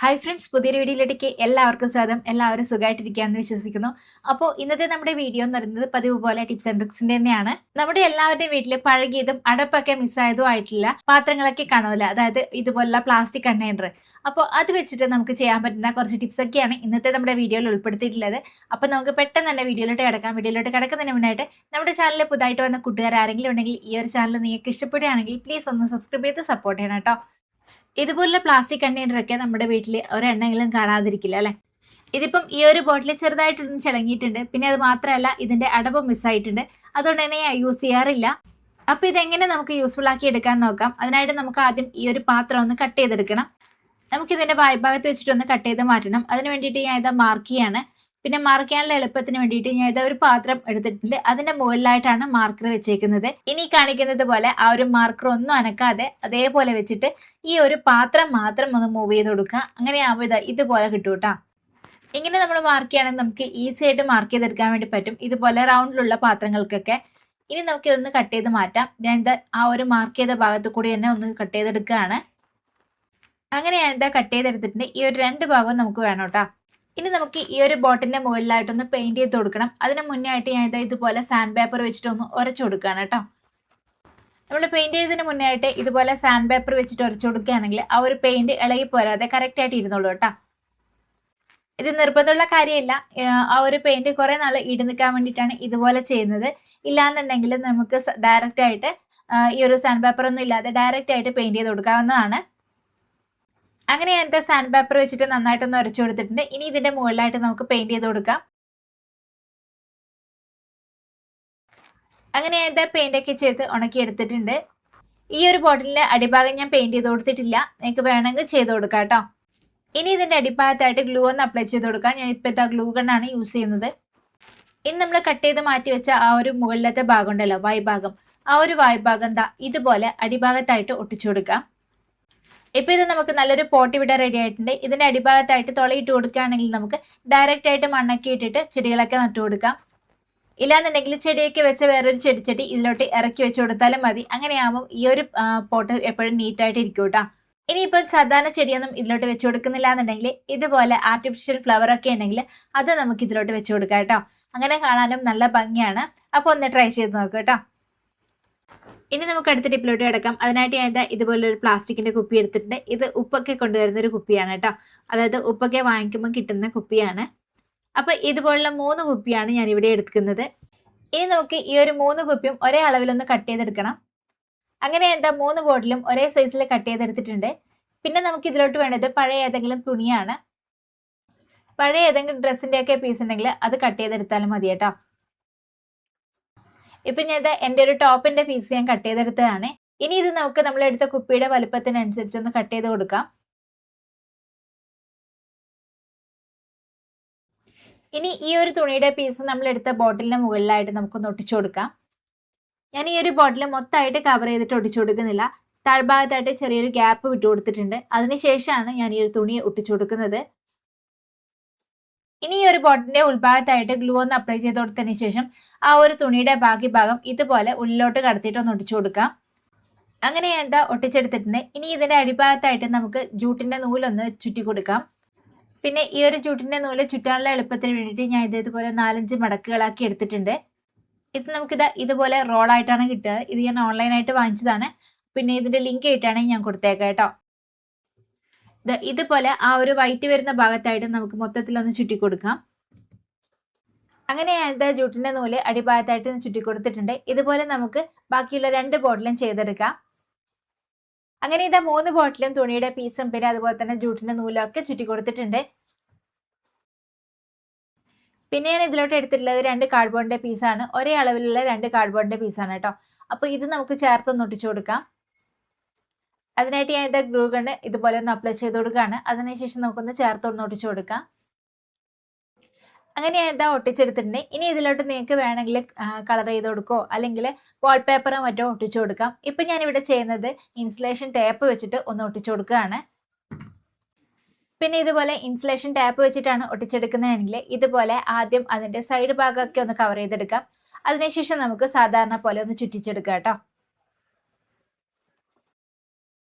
Hi friends, പുതിയൊരു വീഡിയോയിലേക്ക് എല്ലാവർക്കും സ്വാഗതം. എല്ലാവരും സുഖമായിട്ടിരിക്കുകയാണെന്ന് വിശ്വസിക്കുന്നു. അപ്പോൾ ഇന്നത്തെ നമ്മുടെ വീഡിയോ എന്ന് പറയുന്നത് പതിവ് പോലെ ടിപ്സ് ആൻഡ് ട്രിക്സിന്റെ തന്നെയാണ്. നമ്മുടെ എല്ലാവരുടെയും വീട്ടിൽ പഴകിയതും അടപ്പൊക്കെ മിസ്സായതും ആയിട്ടുള്ള പാത്രങ്ങളൊക്കെ കാണുമല്ലോ, അതായത് ഇതുപോലുള്ള പ്ലാസ്റ്റിക് കണ്ടെയ്നർ. അപ്പോൾ അത് വെച്ചിട്ട് നമുക്ക് ചെയ്യാൻ പറ്റുന്ന കുറച്ച് ടിപ്സ് ഒക്കെയാണ് ഇന്നത്തെ നമ്മുടെ വീഡിയോയിൽ ഉൾപ്പെടുത്തിയിട്ടുള്ളത്. അപ്പോൾ നമുക്ക് പെട്ടെന്ന് തന്നെ വീഡിയോയിലോട്ട് കിടക്കാം. വീഡിയോയിലോട്ട് കിടക്കുന്നതിന് മുന്നായിട്ട് നമ്മുടെ ചാനലിൽ പുതുതായിട്ട് വന്ന കൂട്ടുകാർ ആരെങ്കിലും ഉണ്ടെങ്കിൽ ഈ ഒരു ചാനൽ നിങ്ങൾക്ക് ഇഷ്ടപ്പെടുകയാണെങ്കിൽ പ്ലീസ് ഒന്ന് സബ്സ്ക്രൈബ് ചെയ്ത് സപ്പോർട്ട് ചെയ്യണം കേട്ടോ. ഇതുപോലുള്ള പ്ലാസ്റ്റിക് കണ്ടെയ്നർ ഒക്കെ നമ്മുടെ വീട്ടിൽ ഒരെണ്ണെങ്കിലും കാണാതിരിക്കില്ല അല്ലെ. ഇതിപ്പം ഈ ഒരു ബോട്ടിൽ ചെറുതായിട്ടൊന്ന് ചിളങ്ങിയിട്ടുണ്ട്. പിന്നെ അത് മാത്രമല്ല, ഇതിന്റെ അടപ്പ് മിസ്സായിട്ടുണ്ട്. അതുകൊണ്ട് തന്നെ ഞാൻ യൂസ് ചെയ്യാറില്ല. അപ്പൊ ഇതെങ്ങനെ നമുക്ക് യൂസ്ഫുൾ ആക്കി എടുക്കാൻ നോക്കാം. അതിനായിട്ട് നമുക്ക് ആദ്യം ഈ ഒരു പാത്രം ഒന്ന് കട്ട് ചെയ്തെടുക്കണം. നമുക്ക് ഇതിന്റെ വായ്ഭാഗത്ത് വെച്ചിട്ടൊന്ന് കട്ട് ചെയ്ത് മാറ്റണം. അതിന് വേണ്ടിയിട്ട് ഞാൻ ഇത് മാർക്ക് ചെയ്യാണ്. പിന്നെ മാർക്ക് ചെയ്യാനുള്ള എളുപ്പത്തിന് വേണ്ടിയിട്ട് ഞാൻ ഇത് ഒരു പാത്രം എടുത്തിട്ടുണ്ട്. അതിന്റെ മുകളിലായിട്ടാണ് മാർക്കർ വെച്ചേക്കുന്നത്. ഇനി കാണിക്കുന്നത് പോലെ ആ ഒരു മാർക്കർ ഒന്നും അനക്കാതെ അതേപോലെ വെച്ചിട്ട് ഈ ഒരു പാത്രം മാത്രം ഒന്ന് മൂവ് ചെയ്ത് കൊടുക്കുക. അങ്ങനെയാവുമ്പോൾ ഇതുപോലെ കിട്ടും കേട്ടോ. ഇങ്ങനെ നമ്മൾ മാർക്ക് ചെയ്യുകയാണെങ്കിൽ നമുക്ക് ഈസി ആയിട്ട് മാർക്ക് ചെയ്തെടുക്കാൻ വേണ്ടി പറ്റും, ഇതുപോലെ റൗണ്ടിലുള്ള പാത്രങ്ങൾക്കൊക്കെ. ഇനി നമുക്ക് ഇതൊന്ന് കട്ട് ചെയ്ത് മാറ്റാം. ഞാൻ ഇത് ആ ഒരു മാർക്ക് ചെയ്ത ഭാഗത്ത് കൂടി തന്നെ ഒന്ന് കട്ട് ചെയ്തെടുക്കുകയാണ്. അങ്ങനെ ഞാൻ ഇതാ കട്ട് ചെയ്തെടുത്തിട്ടുണ്ട്. ഈ ഒരു രണ്ട് ഭാഗവും നമുക്ക് വേണം കേട്ടോ. ഇനി നമുക്ക് ഈ ഒരു ബോട്ടിന്റെ മുകളിലായിട്ടൊന്ന് പെയിന്റ് ചെയ്ത് കൊടുക്കണം. അതിന് മുന്നേ ആയിട്ട് ഞാൻ ഇതുപോലെ സാൻഡ് പേപ്പർ വെച്ചിട്ട് ഒന്ന് ഉരച്ചു കൊടുക്കുകയാണ് കേട്ടോ. നമ്മൾ പെയിന്റ് ചെയ്തതിന് മുന്നേ ആയിട്ട് ഇതുപോലെ സാൻഡ് പേപ്പർ വെച്ചിട്ട് ഉരച്ചു കൊടുക്കുകയാണെങ്കിൽ ആ ഒരു പെയിന്റ് ഇളകി പോരാതെ കറക്റ്റ് ആയിട്ട് ഇരുന്നോളൂ കേട്ടോ. ഇത് നിർബന്ധമുള്ള കാര്യമില്ല. ആ ഒരു പെയിന്റ് കുറെ നാൾ ഇടി നിൽക്കാൻ വേണ്ടിയിട്ടാണ് ഇതുപോലെ ചെയ്യുന്നത്. ഇല്ലാന്നുണ്ടെങ്കിൽ നമുക്ക് ഡയറക്റ്റ് ആയിട്ട് ഈ ഒരു സാൻഡ് പേപ്പർ ഒന്നും ഇല്ലാതെ ഡയറക്റ്റ് ആയിട്ട് പെയിന്റ് ചെയ്ത് കൊടുക്കാവുന്നതാണ്. അങ്ങനെ ഞാൻ സാൻഡ് പേപ്പർ വെച്ചിട്ട് നന്നായിട്ടൊന്ന് ഉരച്ചു കൊടുത്തിട്ടുണ്ട്. ഇനി ഇതിന്റെ മുകളിലായിട്ട് നമുക്ക് പെയിന്റ് ചെയ്ത് കൊടുക്കാം. അങ്ങനെ ഞാൻ പെയിന്റ് ഒക്കെ ചെയ്ത് ഉണക്കി എടുത്തിട്ടുണ്ട്. ഈ ഒരു ബോട്ടിലിന്റെ അടിഭാഗം ഞാൻ പെയിന്റ് ചെയ്ത് കൊടുത്തിട്ടില്ല. നിങ്ങൾക്ക് വേണമെങ്കിൽ ചെയ്ത് കൊടുക്കാം കേട്ടോ. ഇനി ഇതിന്റെ അടിഭാഗത്തായിട്ട് ഗ്ലൂ ഒന്ന് അപ്ലൈ ചെയ്ത് കൊടുക്കാം. ഞാൻ ഇപ്പോഴത്തെ ഗ്ലൂ ഗണ്ണാണ് യൂസ് ചെയ്യുന്നത്. ഇനി നമ്മൾ കട്ട് ചെയ്ത് മാറ്റി വെച്ച ആ ഒരു മുകളിലത്തെ ഭാഗം ഉണ്ടല്ലോ, വായ്ഭാഗം, ആ ഒരു വായ്ഭാഗം ഇതുപോലെ അടിഭാഗത്തായിട്ട് ഒട്ടിച്ചു കൊടുക്കാം. ഇപ്പൊ ഇത് നമുക്ക് നല്ലൊരു പോട്ട് ഇവിടെ റെഡി ആയിട്ടുണ്ട്. ഇതിന്റെ അടിഭാഗത്തായിട്ട് തുളയിട്ട് കൊടുക്കുകയാണെങ്കിൽ നമുക്ക് ഡയറക്റ്റ് ആയിട്ട് മണ്ണൊക്കെ ഇട്ടിട്ട് ചെടികളൊക്കെ നട്ടു കൊടുക്കാം. ഇല്ലാന്നുണ്ടെങ്കിൽ ചെടിയൊക്കെ വെച്ച വേറൊരു ചെടിച്ചട്ടി ഇതിലോട്ട് ഇറക്കി വെച്ച് കൊടുത്താലും മതി. അങ്ങനെയാകുമ്പോൾ ഈ ഒരു പോട്ട് എപ്പോഴും നീറ്റായിട്ട് ഇരിക്കും കേട്ടോ. ഇനിയിപ്പോൾ സാധാരണ ചെടിയൊന്നും ഇതിലോട്ട് വെച്ച് കൊടുക്കുന്നില്ല എന്നുണ്ടെങ്കിൽ ഇതുപോലെ ആർട്ടിഫിഷ്യൽ ഫ്ലവർ ഒക്കെ ഉണ്ടെങ്കിൽ അത് നമുക്ക് ഇതിലോട്ട് വെച്ച് കൊടുക്കാം കേട്ടോ. അങ്ങനെ കാണാനും നല്ല ഭംഗിയാണ്. അപ്പൊ ഒന്ന് ട്രൈ ചെയ്ത് നോക്കുക കേട്ടോ. ഇനി നമുക്ക് അടുത്ത ടിപ്പിലോട്ട് കിടക്കാം. അതിനായിട്ട് ഞാൻ ഇതുപോലെ ഒരു പ്ലാസ്റ്റിക്കിന്റെ കുപ്പി എടുത്തിട്ടുണ്ട്. ഇത് ഉപ്പൊക്കെ കൊണ്ടുവരുന്ന ഒരു കുപ്പിയാണ് കേട്ടോ. അതായത് ഉപ്പൊക്കെ വാങ്ങിക്കുമ്പോൾ കിട്ടുന്ന കുപ്പിയാണ്. അപ്പൊ ഇതുപോലുള്ള 3 കുപ്പിയാണ് ഞാൻ ഇവിടെ എടുക്കുന്നത്. ഇനി നമുക്ക് ഈ ഒരു 3 കുപ്പിയും ഒരേ അളവിലൊന്ന് കട്ട് ചെയ്തെടുക്കണം. അങ്ങനെ 3 ബോട്ടിലും ഒരേ സൈസിൽ കട്ട് ചെയ്തെടുത്തിട്ടുണ്ട്. പിന്നെ നമുക്ക് ഇതിലോട്ട് വേണ്ടത് പഴയ ഏതെങ്കിലും തുണിയാണ്. പഴയ ഏതെങ്കിലും ഡ്രസ്സിന്റെ ഒക്കെ പീസ് ഉണ്ടെങ്കിൽ അത് കട്ട് ചെയ്തെടുത്താലും മതി കേട്ടോ. ഇപ്പൊ ഞാൻ എന്റെ ഒരു ടോപ്പിന്റെ പീസ് ഞാൻ കട്ട് ചെയ്തെടുത്തതാണ്. ഇനി ഇത് നമുക്ക് നമ്മൾ എടുത്ത കുപ്പിയുടെ വലുപ്പത്തിനനുസരിച്ച് ഒന്ന് കട്ട് ചെയ്ത് കൊടുക്കാം. ഇനി ഈ ഒരു തുണിയുടെ പീസ് നമ്മൾ എടുത്ത ബോട്ടിലിന്റെ മുകളിലായിട്ട് നമുക്കൊന്ന് ഒട്ടിച്ചു കൊടുക്കാം. ഞാൻ ഈ ഒരു ബോട്ടിൽ മൊത്തമായിട്ട് കവർ ചെയ്തിട്ട് ഒട്ടിച്ചു കൊടുക്കുന്നില്ല. താഴ്ഭാഗത്തായിട്ട് ചെറിയൊരു ഗ്യാപ്പ് വിട്ടു കൊടുത്തിട്ടുണ്ട്. അതിനുശേഷമാണ് ഞാൻ ഈ ഒരു തുണി ഒട്ടിച്ചു കൊടുക്കുന്നത്. ഇനി ഈ ഒരു ബോട്ടിന്റെ ഉൾഭാഗത്തായിട്ട് ഗ്ലൂ ഒന്ന് അപ്ലൈ ചെയ്ത് കൊടുത്തതിന് ശേഷം ആ ഒരു തുണിയുടെ ബാക്കി ഭാഗം ഇതുപോലെ ഉള്ളിലോട്ട് കടത്തിയിട്ട് ഒന്ന് ഒട്ടിച്ചു കൊടുക്കാം. അങ്ങനെ ഞാൻ ഒട്ടിച്ചെടുത്തിട്ടുണ്ട്. ഇനി ഇതിന്റെ അടിഭാഗത്തായിട്ട് നമുക്ക് ജൂട്ടിന്റെ നൂലൊന്ന് ചുറ്റി കൊടുക്കാം. പിന്നെ ഈ ഒരു ജൂട്ടിന്റെ നൂല് ചുറ്റാനുള്ള എളുപ്പത്തിന് വേണ്ടിയിട്ട് ഞാൻ ഇതുപോലെ 4-5 മടക്കുകളാക്കി എടുത്തിട്ടുണ്ട്. ഇത് നമുക്കിത് ഇതുപോലെ റോളായിട്ടാണ് കിട്ടുക. ഇത് ഞാൻ ഓൺലൈനായിട്ട് വാങ്ങിച്ചതാണ്. പിന്നെ ഇതിന്റെ ലിങ്ക് ആയിട്ടാണ് ഞാൻ കൊടുത്തേക്കാം കേട്ടോ. ഇതുപോലെ ആ ഒരു വൈറ്റ് വരുന്ന ഭാഗത്തായിട്ട് നമുക്ക് മൊത്തത്തിൽ ഒന്ന് ചുറ്റി കൊടുക്കാം. അങ്ങനെ ഞാൻ ജൂട്ടിന്റെ നൂല് അടിഭാഗത്തായിട്ട് ചുറ്റി കൊടുത്തിട്ടുണ്ട്. ഇതുപോലെ നമുക്ക് ബാക്കിയുള്ള 2 ബോട്ടിലും ചെയ്തെടുക്കാം. അങ്ങനെ 3 ബോട്ടിലും തുണിയുടെ പീസും പിന്നെ അതുപോലെ തന്നെ ജൂട്ടിന്റെ നൂലും ഒക്കെ ചുറ്റി കൊടുത്തിട്ടുണ്ട്. പിന്നെ ഞാൻ ഇതിലോട്ട് എടുത്തിട്ടുള്ളത് 2 കാർഡ്ബോർഡിന്റെ പീസാണ്. ഒരേ അളവിലുള്ള 2 കാർഡ്ബോർഡിന്റെ പീസാണ് കേട്ടോ. അപ്പൊ ഇത് നമുക്ക് ചേർത്തൊന്ന് ഒട്ടിച്ചു കൊടുക്കാം. അതിനായിട്ട് ഞാൻ ഗ്ലൂ ഗണ്ണ് ഇതുപോലെ ഒന്ന് അപ്ലൈ ചെയ്ത് കൊടുക്കുകയാണ്. അതിനുശേഷം നമുക്കൊന്ന് ചേർത്തൊന്ന് ഒട്ടിച്ചു കൊടുക്കാം. അങ്ങനെ ഞാൻ ഒട്ടിച്ചെടുത്തിട്ടുണ്ട്. ഇനി ഇതിലോട്ട് നിങ്ങൾക്ക് വേണമെങ്കിൽ കളർ ചെയ്ത് കൊടുക്കോ അല്ലെങ്കിൽ വാൾപേപ്പറോ മറ്റോ ഒട്ടിച്ചു കൊടുക്കാം. ഇപ്പൊ ഞാൻ ഇവിടെ ചെയ്യുന്നത് ഇൻസുലേഷൻ ടേപ്പ് വെച്ചിട്ട് ഒന്ന് ഒട്ടിച്ചു കൊടുക്കുകയാണ്. പിന്നെ ഇതുപോലെ ഇൻസുലേഷൻ ടാപ്പ് വെച്ചിട്ടാണ് ഒട്ടിച്ചെടുക്കുന്നതെങ്കിൽ ഇതുപോലെ ആദ്യം അതിന്റെ സൈഡ് ഭാഗമൊക്കെ ഒന്ന് കവർ ചെയ്തെടുക്കാം. അതിനുശേഷം നമുക്ക് സാധാരണ പോലെ ഒന്ന് ചുറ്റിച്ചെടുക്കാം കേട്ടോ.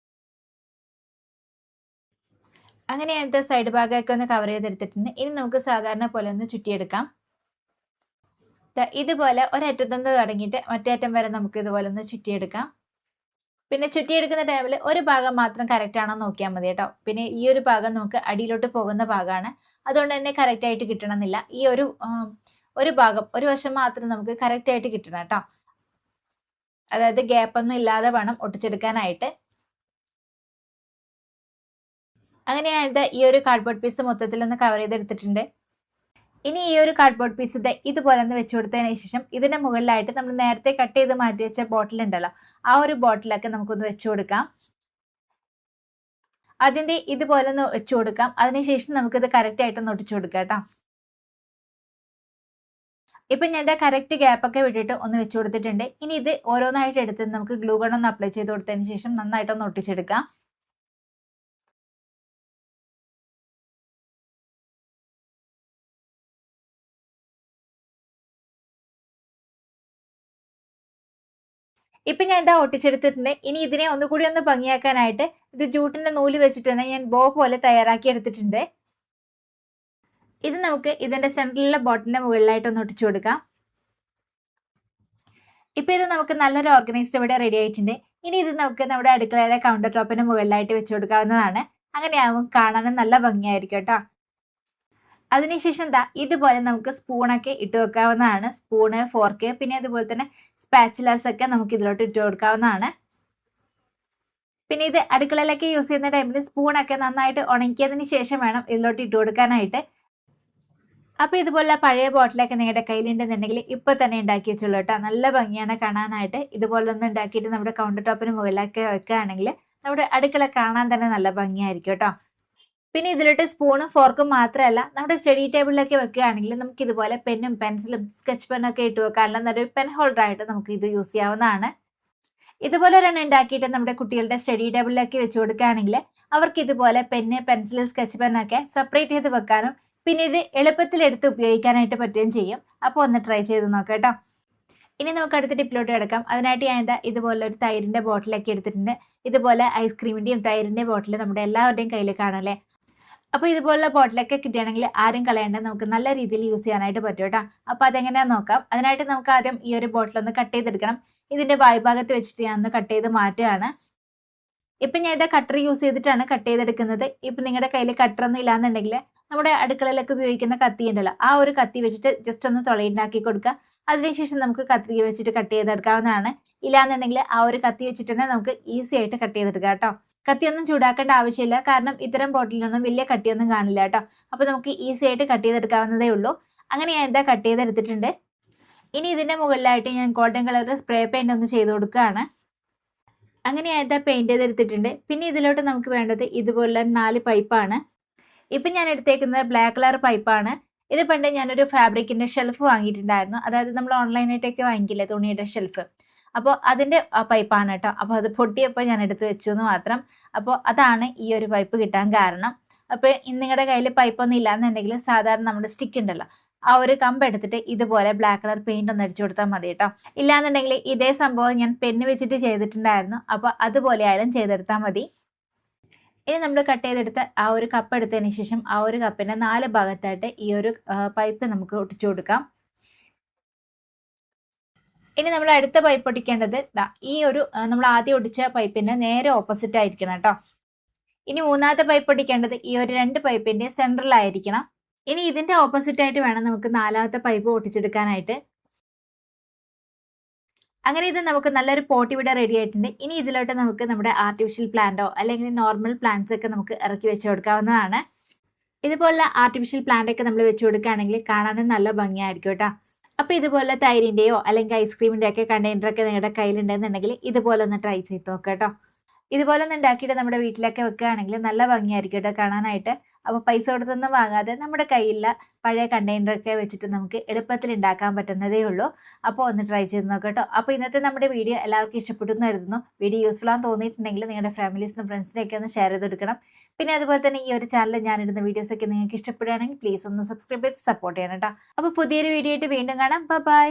അങ്ങനെ അതിന്റെ സൈഡ് ഭാഗമൊക്കെ ഒന്ന് കവർ ചെയ്തെടുത്തിട്ടുണ്ട്. ഇനി നമുക്ക് സാധാരണ പോലെ ഒന്ന് ചുറ്റിയെടുക്കാം. ഇതുപോലെ ഒരറ്റത്തുനിന്ന് തുടങ്ങിയിട്ട് മറ്റേ അറ്റം വരെ നമുക്ക് ഇതുപോലെ ഒന്ന് ചുറ്റിയെടുക്കാം. പിന്നെ ചുറ്റിയെടുക്കുന്ന ടൈമിൽ ഒരു ഭാഗം മാത്രം കറക്റ്റ് ആണോ നോക്കിയാൽ മതി കേട്ടോ. പിന്നെ ഈ ഒരു ഭാഗം നമുക്ക് അടിയിലോട്ട് പോകുന്ന ഭാഗമാണ്, അതുകൊണ്ട് തന്നെ കറക്റ്റ് ആയിട്ട് കിട്ടണമെന്നില്ല. ഈ ഒരു ഭാഗം ഒരു വശം മാത്രം നമുക്ക് കറക്റ്റ് ആയിട്ട് കിട്ടണം കേട്ടോ. അതായത് ഗ്യാപ്പ് ഒന്നും ഇല്ലാതെ വേണം ഒട്ടിച്ചെടുക്കാനായിട്ട്. അങ്ങനെയായിട്ട് ഈ ഒരു കാർഡ്ബോർഡ് പീസ് മൊത്തത്തിൽ ഒന്ന് കവർ ചെയ്തെടുത്തിട്ടുണ്ട്. ഇനി ഈ ഒരു കാർഡ്ബോർഡ് പീസ് ഇതുപോലെ ഒന്ന് വെച്ചു കൊടുത്തതിന് ശേഷം ഇതിന്റെ മുകളിലായിട്ട് നമ്മൾ നേരത്തെ കട്ട് ചെയ്ത് മാറ്റി വെച്ച ബോട്ടിൽ ഉണ്ടല്ലോ, ആ ഒരു ബോട്ടിലൊക്കെ നമുക്കൊന്ന് വെച്ചു കൊടുക്കാം. അതിന്റെ ഇതുപോലെ ഒന്ന് വെച്ചു കൊടുക്കാം. അതിനുശേഷം നമുക്കിത് കറക്റ്റ് ആയിട്ടൊന്ന് ഒട്ടിച്ചു കൊടുക്കാം കേട്ടോ. ഇപ്പൊ ഞാൻ കറക്റ്റ് ഗ്യാപ്പ് ഒക്കെ വിട്ടിട്ട് ഒന്ന് വെച്ചു കൊടുത്തിട്ടുണ്ട്. ഇനി ഇത് ഓരോന്നായിട്ട് എടുത്ത് നമുക്ക് ഗ്ലൂ ഗൺ ഒന്ന് അപ്ലൈ ചെയ്ത് കൊടുത്തതിന് ശേഷം നന്നായിട്ടൊന്ന് ഒട്ടിച്ചെടുക്കാം. ഇപ്പൊ ഞാൻ ഒട്ടിച്ചെടുത്തിട്ടുണ്ട്. ഇനി ഇതിനെ ഒന്നുകൂടി ഒന്ന് ഭംഗിയാക്കാനായിട്ട് ഇത് ജൂട്ടിന്റെ നൂല് വെച്ചിട്ട് തന്നെ ഞാൻ ബോ പോലെ തയ്യാറാക്കി എടുത്തിട്ടുണ്ട്. ഇത് നമുക്ക് ഇതിന്റെ സെന്ററിലുള്ള ബോട്ടിന്റെ മുകളിലായിട്ട് ഒന്ന് ഒട്ടിച്ചു കൊടുക്കാം. ഇപ്പൊ ഇത് നമുക്ക് നല്ലൊരു ഓർഗനൈസ്ഡ് ഇവിടെ റെഡി ആയിട്ടുണ്ട്. ഇനി ഇത് നമുക്ക് നമ്മുടെ അടുക്കളയിലെ കൗണ്ടർ ടോപ്പിന് മുകളിലായിട്ട് വെച്ചു കൊടുക്കാവുന്നതാണ്. അങ്ങനെയാവും കാണാനും നല്ല ഭംഗിയായിരിക്കും കേട്ടോ. അതിനുശേഷം ഇതുപോലെ നമുക്ക് സ്പൂണൊക്കെ ഇട്ട് വെക്കാവുന്നതാണ്. സ്പൂണ്, ഫോർക്ക്, പിന്നെ അതുപോലെ തന്നെ സ്പാച്ചുലാസ് ഒക്കെ നമുക്ക് ഇതിലോട്ട് ഇട്ട് കൊടുക്കാവുന്നതാണ്. പിന്നെ ഇത് അടുക്കളയിലൊക്കെ യൂസ് ചെയ്യുന്ന ടൈമിൽ സ്പൂണൊക്കെ നന്നായിട്ട് ഉണക്കിയതിന് ശേഷം വേണം ഇതിലോട്ട് ഇട്ട് കൊടുക്കാനായിട്ട്. അപ്പൊ ഇതുപോലെ പഴയ ബോട്ടിലൊക്കെ നിങ്ങളുടെ കയ്യിലുണ്ടെന്നുണ്ടെങ്കിൽ ഇപ്പൊ തന്നെ ഉണ്ടാക്കി വെച്ചോളൂ കേട്ടോ. നല്ല ഭംഗിയാണ് കാണാനായിട്ട്. ഇതുപോലെ ഒന്ന് ഉണ്ടാക്കിയിട്ട് നമ്മുടെ കൗണ്ടർ ടോപ്പിന് മുകളിലൊക്കെ വെക്കുകയാണെങ്കിൽ നമ്മുടെ അടുക്കള കാണാൻ തന്നെ നല്ല ഭംഗിയായിരിക്കും കേട്ടോ. പിന്നെ ഇതിലോട്ട് സ്പൂണും ഫോർക്കും മാത്രമല്ല, നമ്മുടെ സ്റ്റഡി ടേബിളിലൊക്കെ വെക്കുകയാണെങ്കിൽ നമുക്ക് ഇതുപോലെ പെന്നും പെൻസിലും സ്കെച്ച് പെന്നൊക്കെ ഇട്ട് വെക്കാനുള്ള നല്ലൊരു പെൻ ഹോൾഡർ ആയിട്ട് നമുക്ക് ഇത് യൂസ് ചെയ്യാവുന്നതാണ്. ഇതുപോലെ ഒരെണ്ണം ഉണ്ടാക്കിയിട്ട് നമ്മുടെ കുട്ടികളുടെ സ്റ്റഡി ടേബിളിലേക്ക് വെച്ച് കൊടുക്കുകയാണെങ്കിൽ അവർക്ക് ഇതുപോലെ പെന്ന്, പെൻസിൽ, സ്കെച്ച് പെന്നൊക്കെ സെപ്പറേറ്റ് ചെയ്ത് വെക്കാനും പിന്നെ ഇത് എളുപ്പത്തിൽ എടുത്ത് ഉപയോഗിക്കാനായിട്ട് പറ്റുകയും ചെയ്യും. അപ്പോൾ ഒന്ന് ട്രൈ ചെയ്ത് നോക്കാം കേട്ടോ. ഇനി നമുക്ക് അടുത്ത ടിപ്പിലോട്ട് കിടക്കാം. അതിനായിട്ട് ഞാൻ ഇതുപോലെ ഒരു തൈരിന്റെ ബോട്ടിലൊക്കെ എടുത്തിട്ടുണ്ട്. ഇതുപോലെ ഐസ്ക്രീമിന്റെയും തൈരിന്റെ ബോട്ടിൽ നമ്മുടെ എല്ലാവരുടെയും കയ്യിൽ കാണുമല്ലേ. അപ്പോൾ ഇതുപോലുള്ള ബോട്ടിലൊക്കെ കിട്ടുകയാണെങ്കിൽ ആരും കളയേണ്ട, നമുക്ക് നല്ല രീതിയിൽ യൂസ് ചെയ്യാനായിട്ട് പറ്റും കേട്ടോ. അപ്പോൾ അതെങ്ങനെയാണെന്ന് നോക്കാം. അതിനായിട്ട് നമുക്ക് ആദ്യം ഈ ഒരു ബോട്ടിലൊന്ന് കട്ട് ചെയ്തെടുക്കണം. ഇതിന്റെ വായ്ഭാഗത്ത് വെച്ചിട്ട് ഞാൻ ഒന്ന് കട്ട് ചെയ്ത് മാറ്റുകയാണ്. ഇപ്പൊ ഞാൻ കട്ടർ യൂസ് ചെയ്തിട്ടാണ് കട്ട് ചെയ്തെടുക്കുന്നത്. ഇപ്പൊ നിങ്ങളുടെ കയ്യിൽ കട്ടർ ഒന്നും ഇല്ലാന്നുണ്ടെങ്കിൽ നമ്മുടെ അടുക്കളയിലൊക്കെ ഉപയോഗിക്കുന്ന കത്തി ഉണ്ടല്ലോ, ആ ഒരു കത്തി വെച്ചിട്ട് ജസ്റ്റ് ഒന്ന് തുളയുണ്ടാക്കി കൊടുക്കുക. അതിനുശേഷം നമുക്ക് കത്രിക വെച്ചിട്ട് കട്ട് ചെയ്തെടുക്കാവുന്നതാണ്. ഇല്ലാന്നുണ്ടെങ്കിൽ ആ ഒരു കത്തി വെച്ചിട്ട് തന്നെ നമുക്ക് ഈസി ആയിട്ട് കട്ട് ചെയ്തെടുക്കാം കേട്ടോ. കത്തിയൊന്നും ചൂടാക്കേണ്ട ആവശ്യമില്ല, കാരണം ഇത്തരം ബോട്ടിലൊന്നും വലിയ കട്ടിയൊന്നും കാണില്ല കേട്ടോ. അപ്പൊ നമുക്ക് ഈസി ആയിട്ട് കട്ട് ചെയ്തെടുക്കാവുന്നതേ ഉള്ളൂ. അങ്ങനെ ഞാൻ കട്ട് ചെയ്തെടുത്തിട്ടുണ്ട്. ഇനി ഇതിന്റെ മുകളിലായിട്ട് ഞാൻ ഗോൾഡൻ കളർ സ്പ്രേ പെയിന്റ് ഒന്ന് ചെയ്ത് കൊടുക്കുകയാണ്. അങ്ങനെ പെയിന്റ് ചെയ്തെടുത്തിട്ടുണ്ട്. പിന്നെ ഇതിലോട്ട് നമുക്ക് വേണ്ടത് ഇതുപോലെ 4 പൈപ്പാണ്. ഇപ്പം ഞാൻ എടുത്തേക്കുന്നത് ബ്ലാക്ക് കളർ പൈപ്പാണ്. ഇത് പണ്ട് ഞാനൊരു ഫാബ്രിക്കിന്റെ ഷെൽഫ് വാങ്ങിയിട്ടുണ്ടായിരുന്നു. അതായത് നമ്മൾ ഓൺലൈനായിട്ടൊക്കെ വാങ്ങിക്കില്ലേ തുണിയുടെ ഷെൽഫ്, അപ്പോൾ അതിന്റെ പൈപ്പാണ് കേട്ടോ. അപ്പോൾ അത് പൊട്ടിയപ്പോൾ ഞാൻ എടുത്ത് വെച്ചു എന്ന് മാത്രം. അപ്പോൾ അതാണ് ഈ ഒരു പൈപ്പ് കിട്ടാൻ കാരണം. അപ്പോൾ നിങ്ങളുടെ കയ്യിൽ പൈപ്പൊന്നും ഇല്ലാന്നുണ്ടെങ്കിൽ സാധാരണ നമ്മുടെ സ്റ്റിക്ക് ഉണ്ടല്ലോ, ആ ഒരു കമ്പ് എടുത്തിട്ട് ഇതുപോലെ ബ്ലാക്ക് കളർ പെയിന്റ് ഒന്ന് അടിച്ചു കൊടുത്താൽ മതി കേട്ടോ. ഇല്ലാന്നുണ്ടെങ്കിൽ ഇതേ സംഭവം ഞാൻ പെന്ന് വെച്ചിട്ട് ചെയ്തിട്ടുണ്ടായിരുന്നു. അപ്പോൾ അതുപോലെ ആയാലും ചെയ്തെടുത്താൽ മതി. ഇനി നമ്മൾ കട്ട് ചെയ്തെടുത്ത ആ ഒരു കപ്പ് എടുത്തതിന് ശേഷം ആ ഒരു കപ്പിന്റെ 4 ഭാഗത്തായിട്ട് ഈ ഒരു പൈപ്പ് നമുക്ക് ഒട്ടിച്ചു കൊടുക്കാം. ഇനി നമ്മൾ അടുത്ത പൈപ്പ് ഒട്ടിക്കേണ്ടത് ഈ ഒരു നമ്മൾ ആദ്യം ഒട്ടിച്ച പൈപ്പിന്റെ നേരെ ഓപ്പോസിറ്റ് ആയിരിക്കണം കേട്ടോ. ഇനി മൂന്നാമത്തെ പൈപ്പ് ഒട്ടിക്കേണ്ടത് ഈ ഒരു 2 പൈപ്പിന്റെ സെൻട്രലായിരിക്കണം. ഇനി ഇതിന്റെ ഓപ്പോസിറ്റ് ആയിട്ട് വേണം നമുക്ക് 4ാമത്തെ പൈപ്പ് ഒട്ടിച്ചെടുക്കാനായിട്ട്. അങ്ങനെ ഇത് നമുക്ക് നല്ലൊരു പോട്ട് ഇവിടെ റെഡി ആയിട്ടുണ്ട്. ഇനി ഇതിലോട്ട് നമുക്ക് നമ്മുടെ ആർട്ടിഫിഷ്യൽ പ്ലാന്റോ അല്ലെങ്കിൽ നോർമൽ പ്ലാന്റ്സ് ഒക്കെ നമുക്ക് ഇറക്കി വെച്ച് കൊടുക്കാവുന്നതാണ്. ഇതുപോലെ ആർട്ടിഫിഷ്യൽ പ്ലാന്റ് ഒക്കെ നമ്മൾ വെച്ച് കൊടുക്കുകയാണെങ്കിൽ കാണാനും നല്ല ഭംഗിയായിരിക്കും കേട്ടോ. അപ്പോൾ ഇതുപോലെ തൈരിന്റെയോ അല്ലെങ്കിൽ ഐസ്ക്രീമിന്റെ ഒക്കെ കണ്ടെയ്നറൊക്കെ നിങ്ങളുടെ കയ്യിലുണ്ടെന്നുണ്ടെങ്കിൽ ഇതുപോലെ ഒന്ന് ട്രൈ ചെയ്ത് നോക്കാം കേട്ടോ. ഇതുപോലെ ഒന്ന് ഉണ്ടാക്കിയിട്ട് നമ്മുടെ വീട്ടിലൊക്കെ വെക്കുകയാണെങ്കിൽ നല്ല ഭംഗിയായിരിക്കും കേട്ടോ കാണാനായിട്ട്. അപ്പോൾ പൈസ കൊടുത്തൊന്നും വാങ്ങാതെ നമ്മുടെ കയ്യിലുള്ള പഴയ കണ്ടെയ്നറൊക്കെ വെച്ചിട്ട് നമുക്ക് എളുപ്പത്തിൽ ഉണ്ടാക്കാൻ പറ്റുന്നതേ ഉള്ളൂ. അപ്പോൾ ഒന്ന് ട്രൈ ചെയ്ത് നോക്കാം കേട്ടോ. അപ്പോൾ ഇന്നത്തെ നമ്മുടെ വീഡിയോ എല്ലാവർക്കും ഇഷ്ടപ്പെട്ടു എന്ന് കരുതുന്നു. വീഡിയോ യൂസ്ഫുൾ ആണെന്ന് തോന്നിയിട്ടുണ്ടെങ്കിൽ നിങ്ങളുടെ ഫാമിലീസിനും ഫ്രണ്ട്സിനെയൊക്കെ ഒന്ന് ഷെയർ ചെയ്തെടുക്കണം. പിന്നെ അതുപോലെ തന്നെ ഈ ഒരു ചാനൽ ഞാനിടുന്ന വീഡിയോസൊക്കെ നിങ്ങൾക്ക് ഇഷ്ടപ്പെടുകയാണെങ്കിൽ പ്ലീസ് ഒന്ന് സബ്സ്ക്രൈബ് ചെയ്ത് സപ്പോർട്ട് ചെയ്യണം കേട്ടോ. അപ്പോൾ പുതിയൊരു വീഡിയോ ആയിട്ട് വീണ്ടും കാണാം. ബൈ.